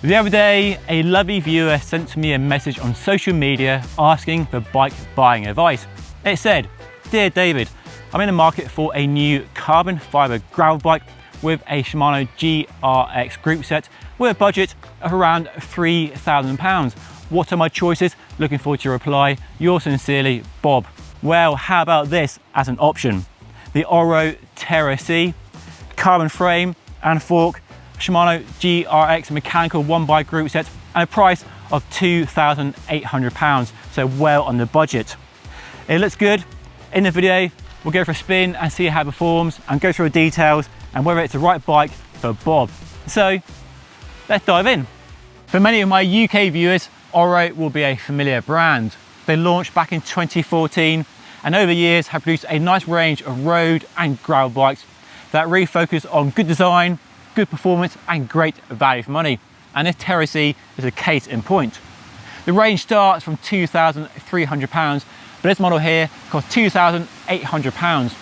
The other day, a lovely viewer sent me a message on social media asking for bike buying advice. It said, "Dear David, I'm in the market for a new carbon fibre gravel bike with a Shimano GRX group set with a budget of around £3,000. What are my choices? Looking forward to your reply. Yours sincerely, Bob." Well, how about this as an option? The Orro Terra C, carbon frame and fork, Shimano GRX mechanical 1x group set, and a price of £2,800, so well on the budget. It looks good. In the video, we'll go for a spin and see how it performs and go through the details and whether it's the right bike for Bob. So let's dive in. For many of my UK viewers, Orro will be a familiar brand. They launched back in 2014 and over the years have produced a nice range of road and gravel bikes that really focus on good design, good performance and great value for money. And this Terra C is a case in point. The range starts from £2,300, but this model here costs £2,800.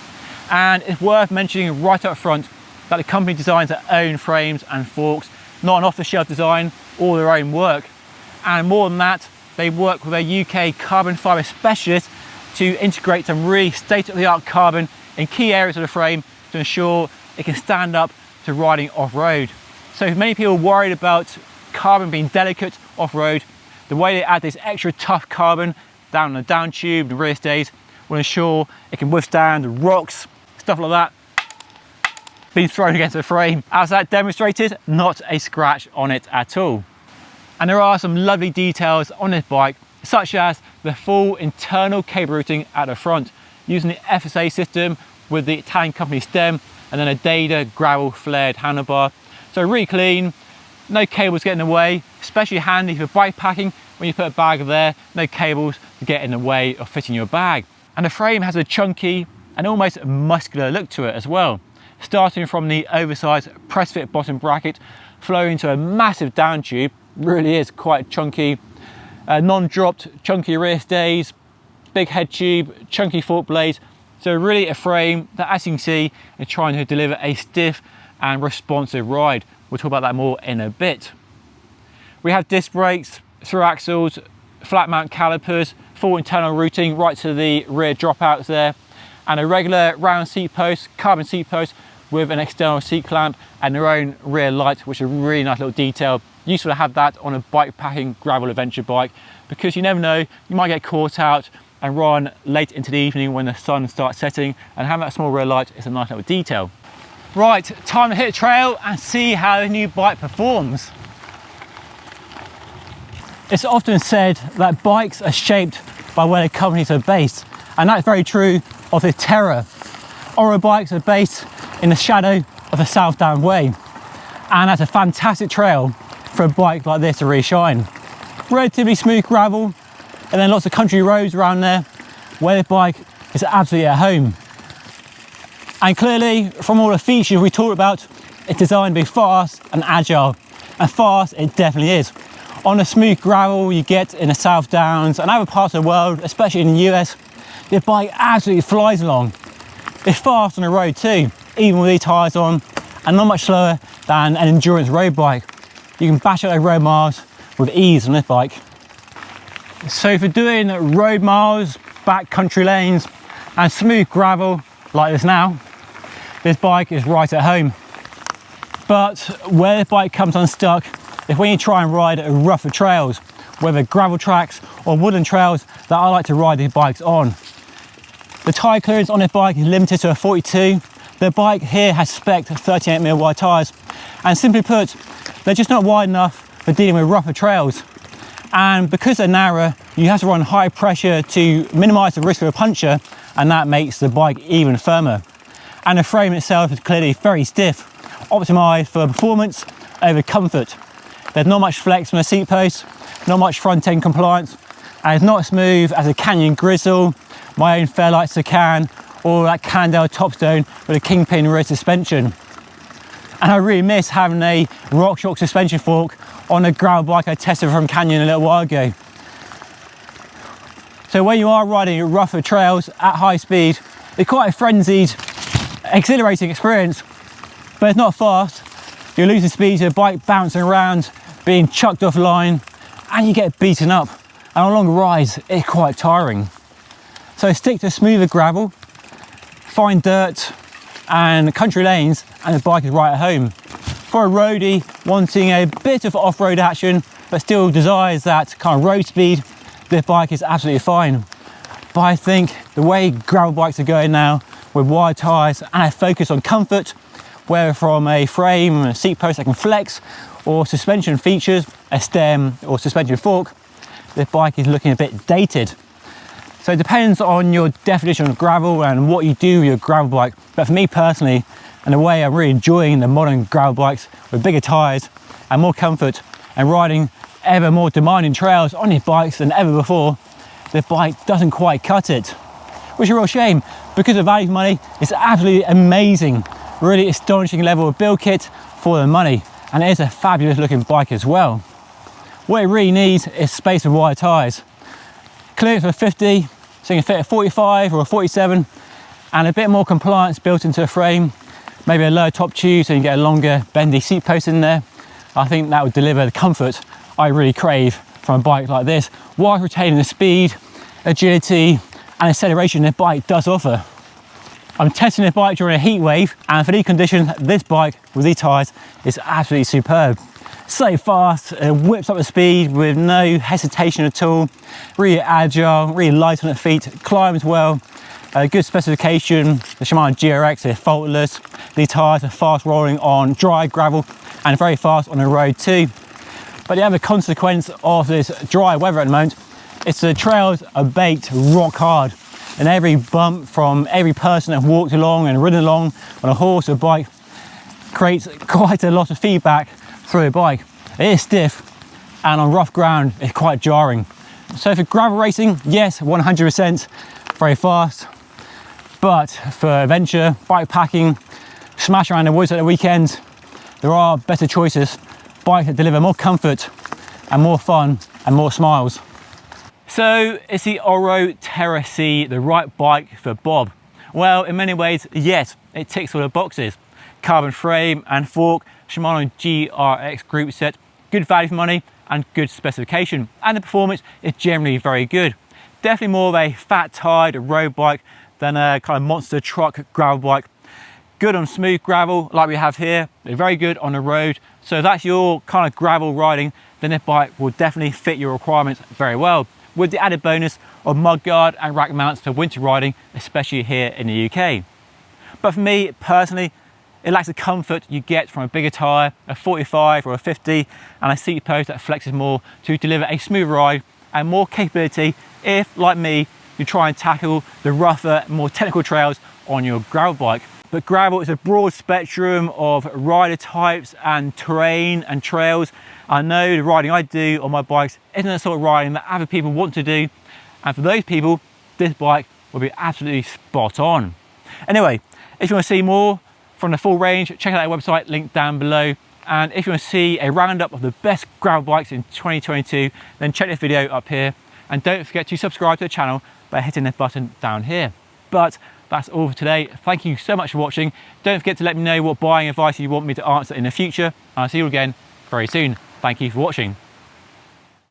And it's worth mentioning right up front that the company designs their own frames and forks, not an off-the-shelf design or their own work. And more than that, they work with a UK carbon fibre specialist to integrate some really state-of-the-art carbon in key areas of the frame to ensure it can stand up to riding off-road. So if many people are worried about carbon being delicate off-road, the way they add this extra tough carbon down the down tube and rear stays will ensure it can withstand rocks, stuff like that, being thrown against the frame. As that demonstrated, not a scratch on it at all. And there are some lovely details on this bike, such as the full internal cable routing at the front, using the FSA system with the Italian company stem and then a Dada gravel flared handlebar. So really clean, no cables get in the way, especially handy for bike packing when you put a bag there, no cables to get in the way of fitting your bag. And the frame has a chunky and almost muscular look to it as well, starting from the oversized press fit bottom bracket, flowing to a massive down tube, really is quite chunky, non-dropped chunky rear stays, big head tube, chunky fork blades. So really a frame that, as you can see, is trying to deliver a stiff and responsive ride. We'll talk about that more in a bit. We have disc brakes, through axles, flat mount calipers, full internal routing right to the rear dropouts there, and a regular round seat post, carbon seat post with an external seat clamp and their own rear light, which is a really nice little detail. Useful to have that on a bike packing gravel adventure bike, because you never know, you might get caught out and run late into the evening when the sun starts setting, and having that small rear light is a nice little detail. Right, time to hit the trail and see how the new bike performs. It's often said that bikes are shaped by where the companies are based, and that's very true of the Terra. Orro bikes are based in the shadow of the South Down Way, and that's a fantastic trail for a bike like this to really shine. Relatively smooth gravel, and then lots of country roads around there where the bike is absolutely at home. And clearly, from all the features we talked about, it's designed to be fast and agile, and fast it definitely is. On the smooth gravel you get in the South Downs and other parts of the world, especially in the US, the bike absolutely flies along. It's fast on the road too, even with these tyres on, and not much slower than an endurance road bike. You can bash out those road miles with ease on this bike. So for doing road miles, back country lanes and smooth gravel like this now, this bike is right at home. But where the bike comes unstuck is when you try and ride rougher trails, whether gravel tracks or wooden trails that I like to ride these bikes on. The tyre clearance on this bike is limited to a 42. The bike here has specced 38mm wide tyres, and simply put, they're just not wide enough for dealing with rougher trails. And because they're narrow, you have to run high pressure to minimise the risk of a puncture, and that makes the bike even firmer. And the frame itself is clearly very stiff, optimised for performance over comfort. There's not much flex on the seat post, not much front end compliance, and it's not as smooth as a Canyon Grizzle, my own Fairlight Sacan, or that Cannondale Topstone with a kingpin rear suspension. And I really miss having a RockShox suspension fork on a gravel bike I tested from Canyon a little while ago. So when you are riding rougher trails at high speed, it's quite a frenzied, exhilarating experience, but it's not fast. You're losing speed to the bike bouncing around being chucked offline, and you get beaten up. And on long rides, it's quite tiring. So stick to smoother gravel, fine dirt, and country lanes, and the bike is right at home. For a roadie wanting a bit of off-road action, but still desires that kind of road speed, this bike is absolutely fine. But I think the way gravel bikes are going now, with wide tyres and a focus on comfort, whether from a frame, a seat post that can flex, or suspension features, a stem or suspension fork, this bike is looking a bit dated. So it depends on your definition of gravel and what you do with your gravel bike. But for me personally, and the way I'm really enjoying the modern gravel bikes with bigger tyres and more comfort and riding ever more demanding trails on these bikes than ever before, the bike doesn't quite cut it, which is a real shame because the value for money is absolutely amazing. Really astonishing level of build kit for the money, and it is a fabulous looking bike as well. What it really needs is space and wide tyres. Clearance for 50, so you can fit a 45 or a 47, and a bit more compliance built into the frame, maybe a lower top tube so you can get a longer bendy seat post in there. I think that would deliver the comfort I really crave from a bike like this, while retaining the speed, agility and acceleration the bike does offer. I'm testing this bike during a heat wave, and for these conditions, this bike with these tyres is absolutely superb. So fast, whips up the speed with no hesitation at all, really agile, really light on the feet, climbs well, good specification. The Shimano GRX is faultless. These tyres are fast rolling on dry gravel and very fast on the road too. But the other consequence of this dry weather at the moment is the trails are baked rock hard, and every bump from every person that walked along and ridden along on a horse or bike creates quite a lot of feedback through a bike. It is stiff, and on rough ground it's quite jarring. So for gravel racing, yes, 100% very fast, but for adventure, bike packing, smash around the woods at the weekend, there are better choices, bikes that deliver more comfort and more fun and more smiles. So is the Orro Terra C the right bike for Bob? Well, in many ways, yes, it ticks all the boxes. Carbon frame and fork, Shimano GRX group set, good value for money and good specification, and the performance is generally very good. Definitely more of a fat-tired road bike than a kind of monster truck gravel bike. Good on smooth gravel like we have here, they're very good on the road, so if that's your kind of gravel riding, then this bike will definitely fit your requirements very well, with the added bonus of mudguard and rack mounts for winter riding, especially here in the UK. But for me personally, it lacks the comfort you get from a bigger tyre, a 45 or a 50, and a seat post that flexes more to deliver a smooth ride and more capability if, like me, you try and tackle the rougher, more technical trails on your gravel bike. But gravel is a broad spectrum of rider types and terrain and trails. I know the riding I do on my bikes isn't the sort of riding that other people want to do, and for those people, this bike will be absolutely spot on. Anyway, if you want to see more from the full range, check out our website, link down below. And if you want to see a roundup of the best gravel bikes in 2022, then check this video up here. And don't forget to subscribe to the channel by hitting the button down here. But that's all for today. Thank you so much for watching. Don't forget to let me know what buying advice you want me to answer in the future. I'll see you again very soon. Thank you for watching.